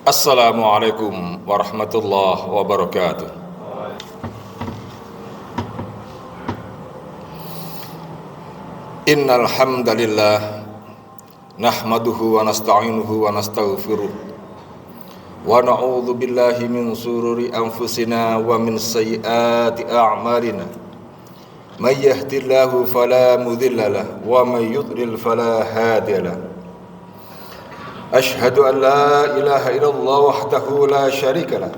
Assalamualaikum warahmatullahi wabarakatuh. Innal hamdalillah nahmaduhu wa nasta'inuhu wa nastaghfiruh wa na'udzu billahi min shururi anfusina wa min sayyiati a'malina. May yahdihillahu fala mudilla lahu wa may yudlil fala hadiya lahu. Ashhadu an la ilaha illallah wahdahu la syarika lah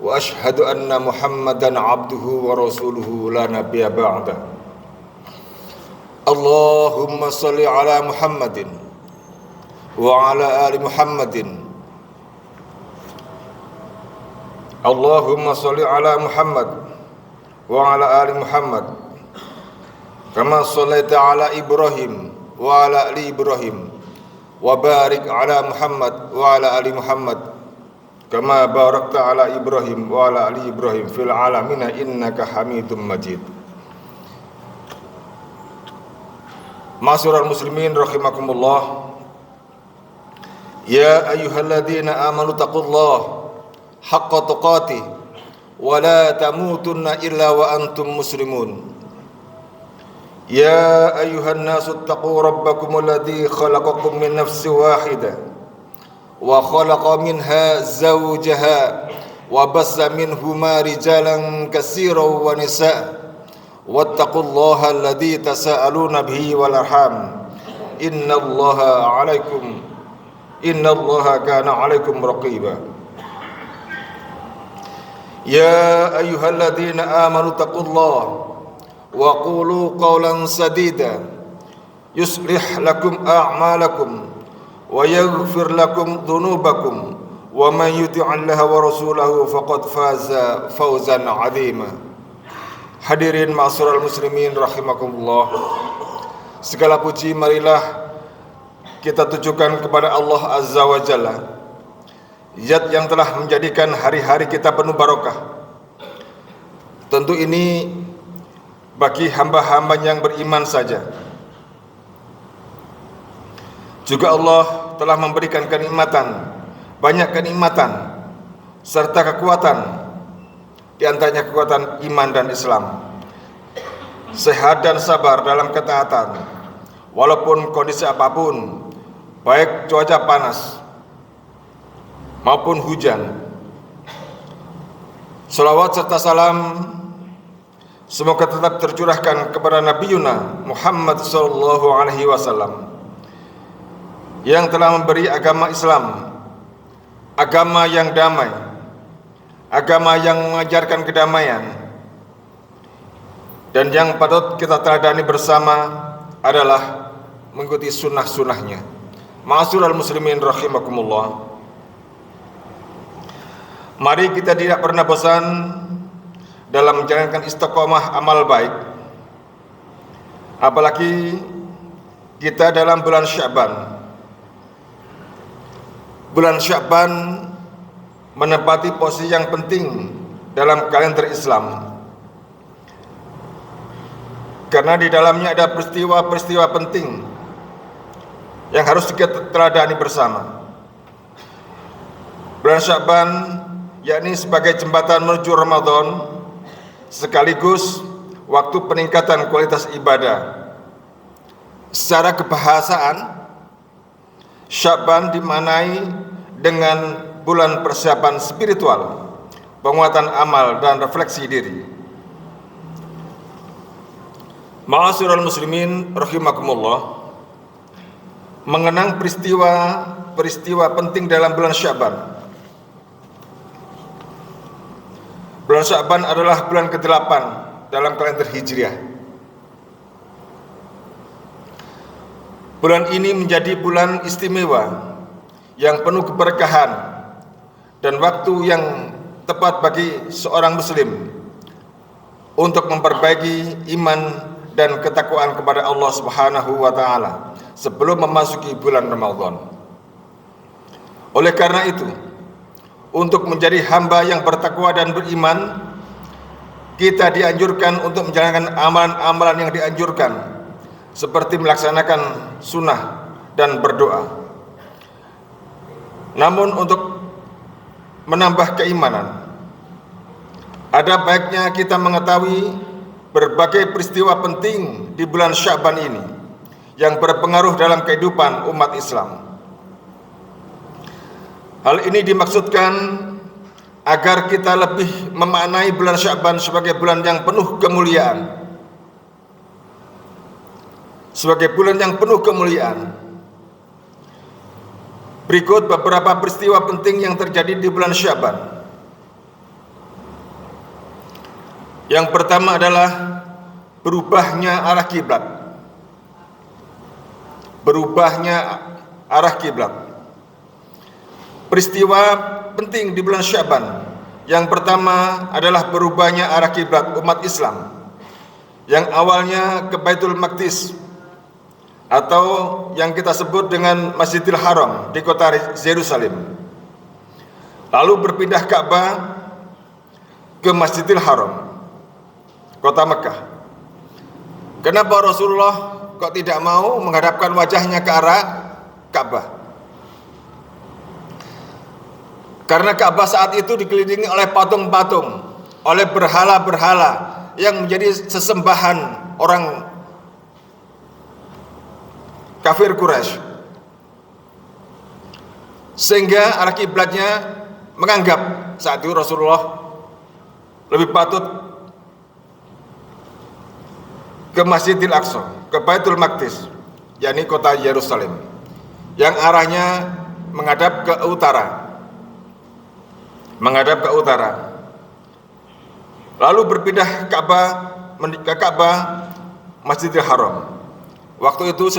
wa ashhadu anna Muhammadan abduhu wa rasuluhu la nabiyya ba'da. Allahumma salli ala Muhammadin wa ala ali Muhammadin. Allahumma salli ala Muhammad wa ala ali Muhammad kama shallaita ala Ibrahim wa ala ali Ibrahim wa barik ala Muhammad wa ala ali Muhammad kama barakta ala Ibrahim wa ala ali Ibrahim fil alamin innaka Hamidum Majid. Ma'asyiral muslimin rahimakumullah. Ya ayyuhalladzina amanu taqullaha haqqa tuqatih wa la tamutunna illa wa antum muslimun. Ya ayyuhan nasu taqu rabbakumul ladzi khalaqakum min nafsin wahidah wa khalaqa minha zawjaha wa bassa minhuma rijalan katsiran wa nisaa wattaqullaha alladzi tasaaluna bihi wal arham innallaha kana 'alaikum raqiba. Ya ayyuhalladzina amanu taqullaha wa qulu qawlan sadida yuslih lakum a'malakum wa yaghfir lakum dhunubakum wa man yuti'illaha wa rasulahu faqad faza fawzan 'azima. Hadirin ma'asyiral muslimin rahimakumullah. Segala puji marilah kita tujukan kepada Allah Azza wa Jalla, Zat yang telah menjadikan hari-hari kita penuh barokah. Tentu ini bagi hamba-hamba yang beriman saja. Juga Allah telah memberikan kenikmatan, banyak kenikmatan serta kekuatan, di antaranya kekuatan iman dan Islam, sehat dan sabar dalam ketaatan walaupun kondisi apapun, baik cuaca panas maupun hujan. Salawat serta salam semoga tetap tercurahkan kepada Nabi Yuna Muhammad sallallahu alaihi wasallam yang telah memberi agama Islam, agama yang damai, agama yang mengajarkan kedamaian, dan yang patut kita teladani bersama adalah mengikuti sunnah-sunnahnya. Ma'asyiral muslimin rahimakumullah. Mari kita tidak pernah bosan dalam menjalankan istiqomah amal baik, apalagi kita dalam bulan Sya'ban. Bulan Sya'ban menempati posisi yang penting dalam kalender Islam, karena di dalamnya ada peristiwa-peristiwa penting yang harus kita teladani bersama. Bulan Sya'ban yakni sebagai jembatan menuju Ramadan, sekaligus waktu peningkatan kualitas ibadah. Secara kebahasaan, Sya'ban dimaknai dengan bulan persiapan spiritual, penguatan amal dan refleksi diri. Ma'asyiral muslimin rahimakumullah. Mengenang peristiwa penting dalam bulan Sya'ban. Bulan Sya'ban adalah bulan ke-8 dalam kalender Hijriah. Bulan ini menjadi bulan istimewa yang penuh keberkahan dan waktu yang tepat bagi seorang muslim untuk memperbaiki iman dan ketakwaan kepada Allah Subhanahu wa taala sebelum memasuki bulan Ramadan. Oleh karena itu, untuk menjadi hamba yang bertakwa dan beriman, kita dianjurkan untuk menjalankan amalan-amalan yang dianjurkan, seperti melaksanakan sunnah dan berdoa. Namun untuk menambah keimanan. Ada baiknya kita mengetahui berbagai peristiwa penting di bulan Sya'ban ini yang berpengaruh dalam kehidupan umat Islam. Hal ini dimaksudkan agar kita lebih memaknai bulan Sya'ban sebagai bulan yang penuh kemuliaan. Sebagai bulan yang penuh kemuliaan. Berikut beberapa peristiwa penting yang terjadi di bulan Sya'ban. Yang pertama adalah berubahnya arah kiblat. Berubahnya arah kiblat. Peristiwa penting di bulan Sya'ban. Yang pertama adalah berubahnya arah kiblat umat Islam yang awalnya ke Baitul Maqdis atau yang kita sebut dengan Masjidil Haram di kota Yerusalem, lalu berpindah Ka'bah ke Masjidil Haram, kota Mekah. Kenapa Rasulullah kok tidak mau menghadapkan wajahnya ke arah Ka'bah? Karena Ka'bah saat itu dikelilingi oleh patung-patung, oleh berhala-berhala yang menjadi sesembahan orang kafir Quraisy. Sehingga arah kiblatnya menganggap saat itu Rasulullah lebih patut ke Masjidil Aqsa, ke Baitul Maqdis, yakni kota Yerusalem, yang arahnya menghadap ke utara. Menghadap ke utara. Lalu berpindah ke Ka'bah Masjidil Haram. Waktu itu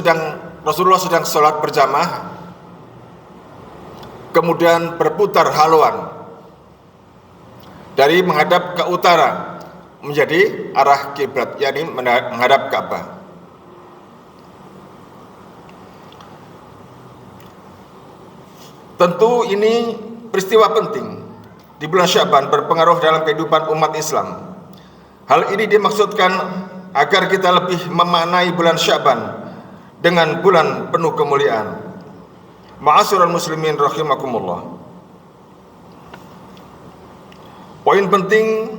Rasulullah sedang sholat berjamaah, kemudian berputar haluan dari menghadap ke utara menjadi arah kiblat, yakni menghadap Ka'bah. Tentu ini peristiwa penting di bulan Sya'ban berpengaruh dalam kehidupan umat Islam. Hal ini dimaksudkan agar kita lebih memaknai bulan Sya'ban dengan bulan penuh kemuliaan. Ma'asyiral muslimin rahimakumullah. Poin penting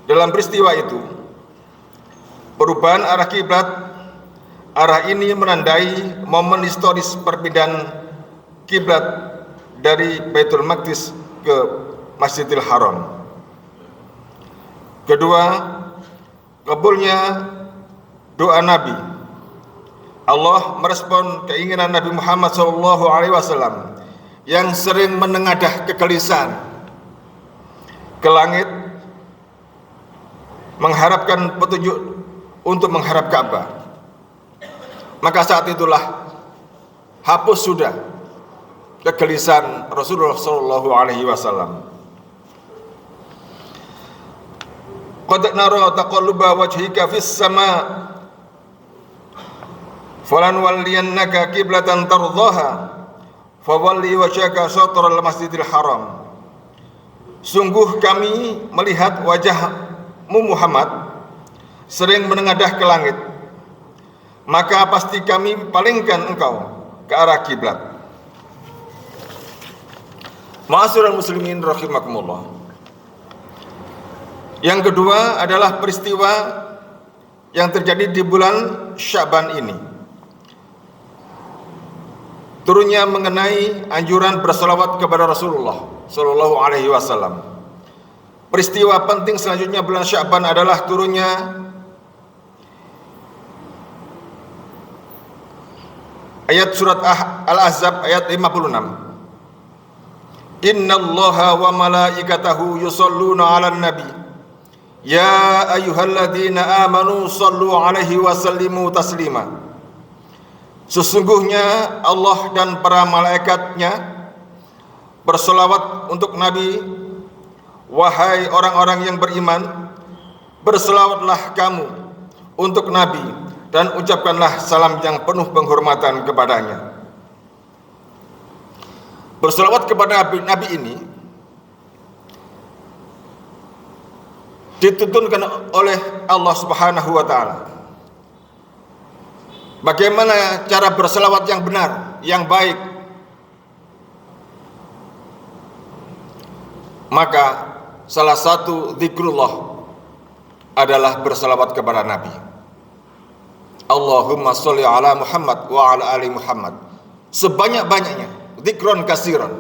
dalam peristiwa itu, perubahan arah kiblat. Arah ini menandai momen historis perpindahan kiblat dari Baitul Maqdis ke Masjidil Haram. Kedua, kabulnya doa Nabi. Allah merespon keinginan Nabi Muhammad SAW yang sering menengadah kegelisahan ke langit, mengharapkan petunjuk untuk menghadap Ka'bah. Maka saat itulah hapus sudah kegelisahan Rasulullah SAW. Qad nara taqalluba wajhika fis sama' falanwalliyannaka qiblatan tardhaha fawalli wajhaka syatral masjidil haram. Sungguh kami melihat wajahmu Muhammad sering menengadah ke langit, maka pasti kami palingkan engkau ke arah kiblat. Ma'asyiral muslimin rahimakumullah. Yang kedua adalah peristiwa yang terjadi di bulan Sya'ban ini. Turunnya mengenai anjuran berselawat kepada Rasulullah Sallallahu Alaihi Wasallam. Peristiwa penting selanjutnya bulan Sya'ban adalah turunnya ayat surat Al-Ahzab ayat 56. Innallaha wa malaikatahu yusholluna 'alan nabi ya ayyuhalladzina amanu shallu 'alaihi wa sallimu taslima. Sesungguhnya Allah dan para malaikatnya berselawat untuk Nabi. Wahai orang-orang yang beriman, berselawatlah kamu untuk Nabi dan ucapkanlah salam yang penuh penghormatan kepadanya. Berselawat kepada Nabi ini dituntunkan oleh Allah Subhanahu wa taala. Bagaimana cara berselawat yang benar, yang baik? maka salah satu zikrullah adalah bersalawat kepada Nabi. Allahumma sholli ala Muhammad wa ala ali Muhammad. Sebanyak-banyaknya, zikron kasiran.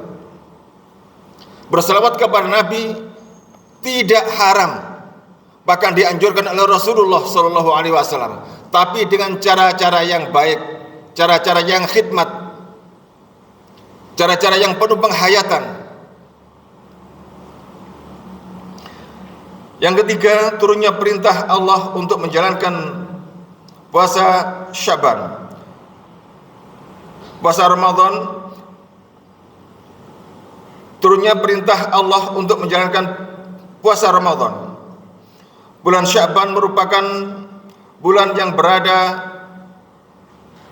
Bersalawat kepada Nabi tidak haram, bahkan dianjurkan oleh Rasulullah Shallallahu Alaihi Wasallam, tapi dengan cara-cara yang baik, cara-cara yang khidmat, cara-cara yang penuh penghayatan. Yang ketiga, turunnya perintah Allah untuk menjalankan puasa Syaban, puasa Ramadan. Turunnya perintah Allah untuk menjalankan puasa Ramadan. Bulan Syaban merupakan bulan yang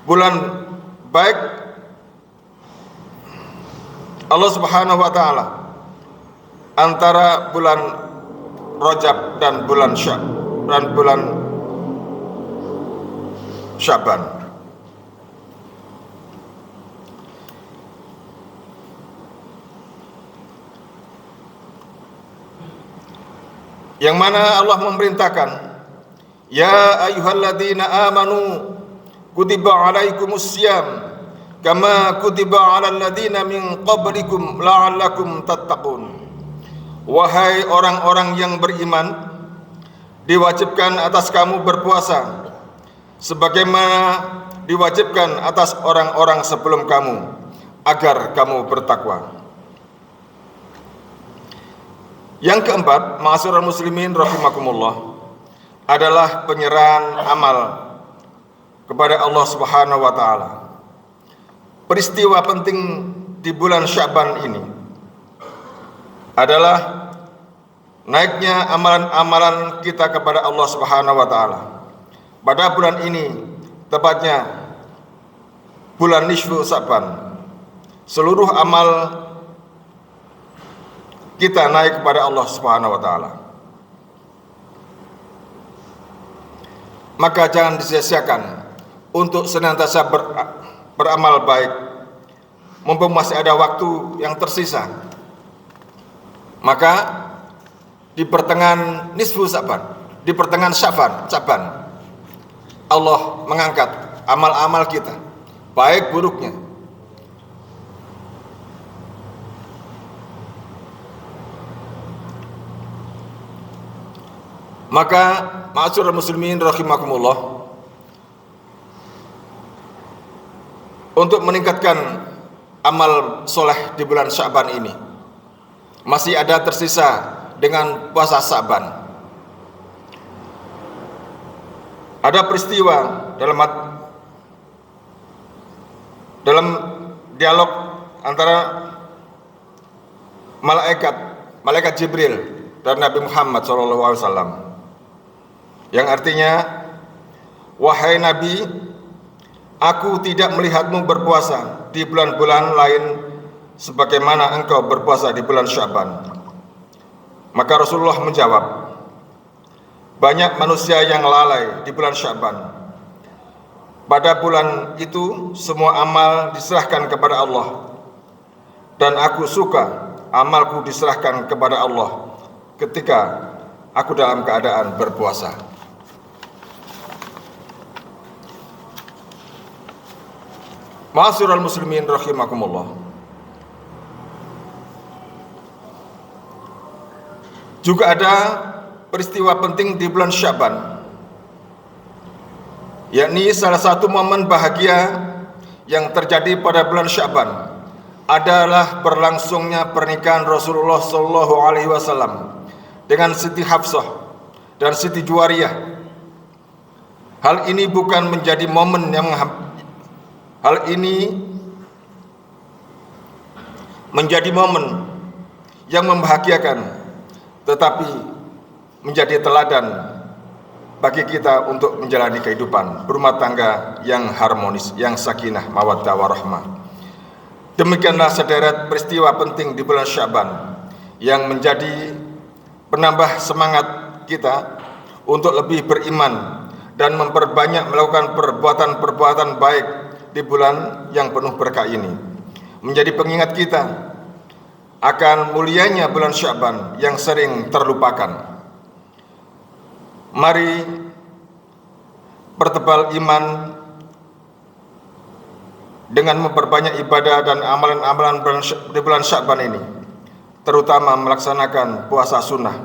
bulan baik Allah Subhanahu wa taala antara bulan Rajab dan bulan Syaban. Yang mana Allah memerintahkan, ya ayyuhalladzina amanu kutiba alaikumus syiyam kama kutiba alal ladzina min qablikum la'allakum tattaqun. Wahai orang-orang yang beriman, diwajibkan atas kamu berpuasa sebagaimana diwajibkan atas orang-orang sebelum kamu agar kamu bertakwa. Yang keempat, ma'asyiral muslimin rahimakumullah, adalah penyerahan amal kepada Allah Subhanahu wa taala. Peristiwa penting di bulan Syaban ini adalah naiknya amalan-amalan kita kepada Allah Subhanahu wa taala. Pada bulan ini, tepatnya bulan nisfu Syaban, seluruh amal kita naik kepada Allah Subhanahu wa taala. Maka jangan disia-siakan untuk senantiasa beramal baik, mumpung masih ada waktu yang tersisa. Maka di pertengahan nisfu Syaban, di pertengahan Syaban, Allah mengangkat amal-amal kita, baik buruknya. Maka ma'asyiral muslimin rahimakumullah, untuk meningkatkan amal soleh di bulan Syaban ini, masih ada tersisa dengan puasa Syaban. Ada peristiwa dalam dialog antara malaikat Jibril dan Nabi Muhammad SAW, yang artinya, wahai Nabi, aku tidak melihatmu berpuasa di bulan-bulan lain sebagaimana engkau berpuasa di bulan Syaban. Maka Rasulullah menjawab, banyak manusia yang lalai di bulan Syaban. Pada bulan itu semua amal diserahkan kepada Allah, dan aku suka amalku diserahkan kepada Allah ketika aku dalam keadaan berpuasa. Ma'asyiral muslimin rahimakumullah, juga ada peristiwa penting di bulan Syaban, yakni salah satu momen bahagia yang terjadi pada bulan Syaban adalah berlangsungnya pernikahan Rasulullah Shallallahu Alaihi Wasallam dengan Siti Hafsah dan Siti Juwariyah. Hal ini bukan menjadi momen yang menjadi momen yang membahagiakan, tetapi menjadi teladan bagi kita untuk menjalani kehidupan berumah tangga yang harmonis, yang sakinah, mawaddah warahmah. Demikianlah sederet peristiwa penting di bulan Syaban yang menjadi penambah semangat kita untuk lebih beriman dan memperbanyak melakukan perbuatan-perbuatan baik di bulan yang penuh berkah ini, menjadi pengingat kita akan mulianya bulan Sya'ban yang sering terlupakan. Mari pertebal iman dengan memperbanyak ibadah dan amalan-amalan di bulan Sya'ban ini, terutama melaksanakan puasa sunnah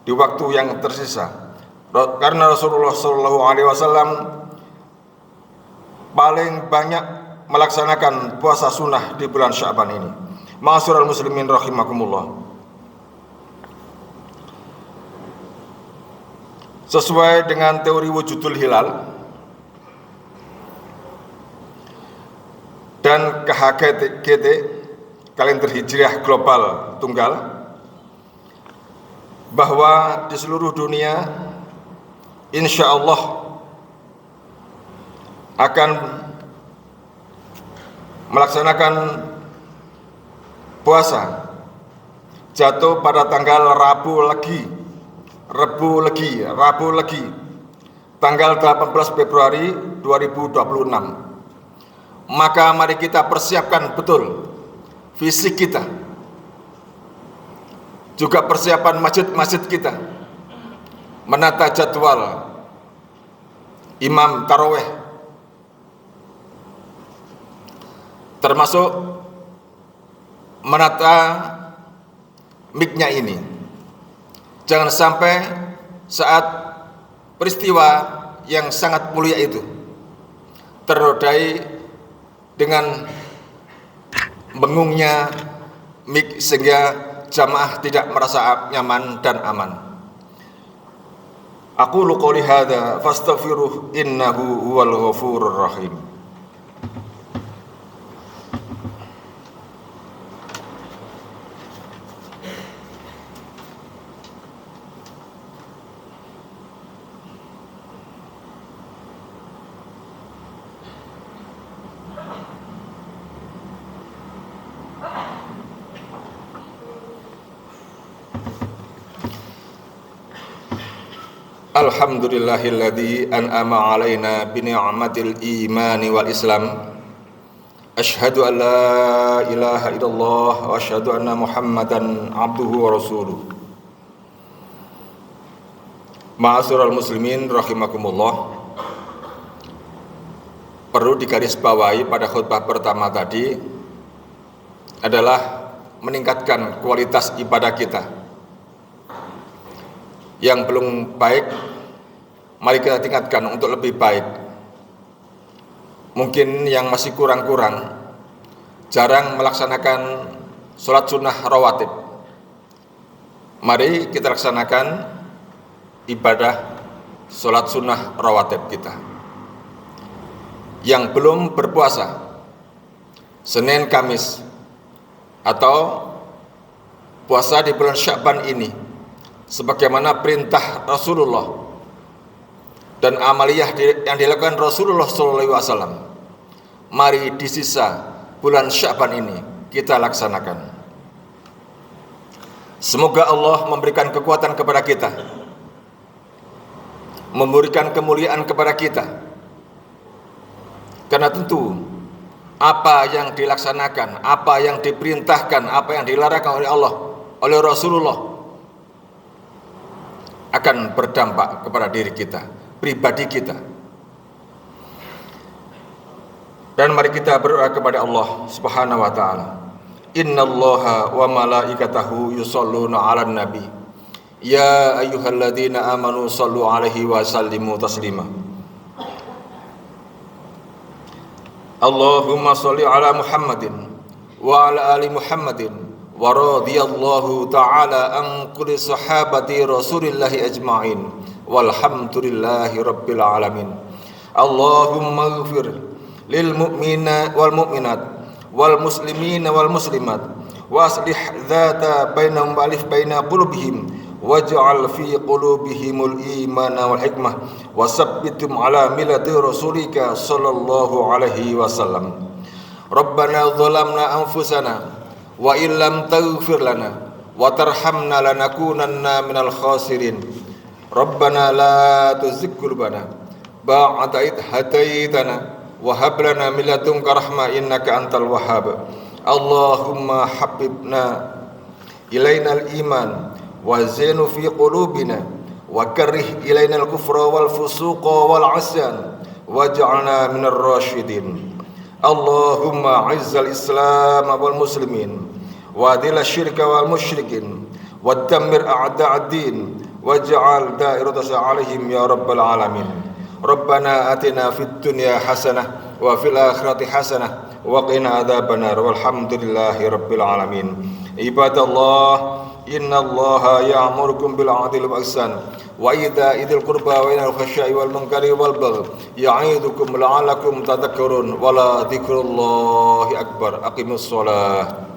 di waktu yang tersisa. Karena Rasulullah SAW paling banyak melaksanakan puasa sunnah di bulan Sya'ban ini. Ma'asyiral muslimin rahimakumullah. Sesuai dengan teori wujudul hilal dan KHGT, kalender hijriah global tunggal, bahwa di seluruh dunia insya Allah akan melaksanakan puasa jatuh pada tanggal Rabu Legi tanggal 18 Februari 2026. Maka mari kita persiapkan betul fisik kita, juga persiapan masjid-masjid kita, menata jadwal imam tarawih, termasuk menata mic-nya ini. Jangan sampai saat peristiwa yang sangat mulia itu ternodai dengan bengungnya mic sehingga jamaah tidak merasa nyaman dan aman. Aqulu qouli hadza fastaghfiruh innahu huwal ghafurur rahim. Alhamdulillahilladzi an'ama alaina bi ni'matil imani wal islam. Asyhadu an la ilaha illallah wa asyhadu anna Muhammadan abduhu wa rasuluh. Ma'asyiral muslimin rahimakumullah. Perlu digarisbawahi pada khutbah pertama tadi adalah meningkatkan kualitas ibadah kita. Yang belum baik, mari kita tingkatkan untuk lebih baik. Mungkin yang masih kurang-kurang, jarang melaksanakan sholat sunnah rawatib. Mari kita laksanakan ibadah sholat sunnah rawatib kita. Yang belum berpuasa, Senin, Kamis, atau puasa di bulan Sya'ban ini, sebagaimana perintah Rasulullah dan amaliyah yang dilakukan Rasulullah SAW, mari di sisa bulan Sya'ban ini kita laksanakan. Semoga Allah memberikan kekuatan kepada kita, memberikan kemuliaan kepada kita, karena tentu apa yang dilaksanakan, apa yang diperintahkan, apa yang dilarang oleh Allah, oleh Rasulullah akan berdampak kepada diri kita, pribadi kita. Dan mari kita berdoa kepada Allah Subhanahu wa taala. Innallaha wa malaikatahu yusholluna 'alan nabi. Ya ayyuhalladzina amanu shallu 'alaihi wa sallimu taslima. Allahumma shalli 'ala Muhammadin wa 'ala ali Muhammadin. Wa radhiyallahu ta'ala an kulli sahabati rasulillahi ajma'in walhamdulillahi rabbil alamin. Allahumma ighfir lil mu'mina wal mu'minat wal muslimina wal muslimat wa aslih dhata bainahum wa alif baina qulubihim waj'al fi qulubihimul imana wal hikmah wa sabbithum ala millati rasulika sallallahu alaihi wasallam. Rabbana dhalamna anfusana wa illam taghfir lana wa tarhamna lanakunanna minal khasirin. Rabbana la tuzigh qulubana ba'da idh hadaitana wa hab lana min ladunka rahmah innaka antal wahhab. Allahumma habbibna ilainal iman wa zainu fi qulubina wa karrih ilainal kufra wal fusuqa wal asyan waj'alna minar rasyidin. Allahumma izzal islam wal muslimin wa adil syirka wal musyrikin wa dammir a'da'ad din waj'al da'irata alaihim ya rabbal alamin. Rabbana atina fid dunya hasanah wa fil akhirati hasanah wa qina adzabannar walhamdulillahi rabbil alamin. Ibadallah, innallaha ya'murukum bil 'adli wal ihsan wa ida'il qurba wa yanha 'anil fahsya'i wal munkari wal baghi ya'idukum la'allakum tadhakkarun wa la dzikrullahi akbar. Aqimus shalah.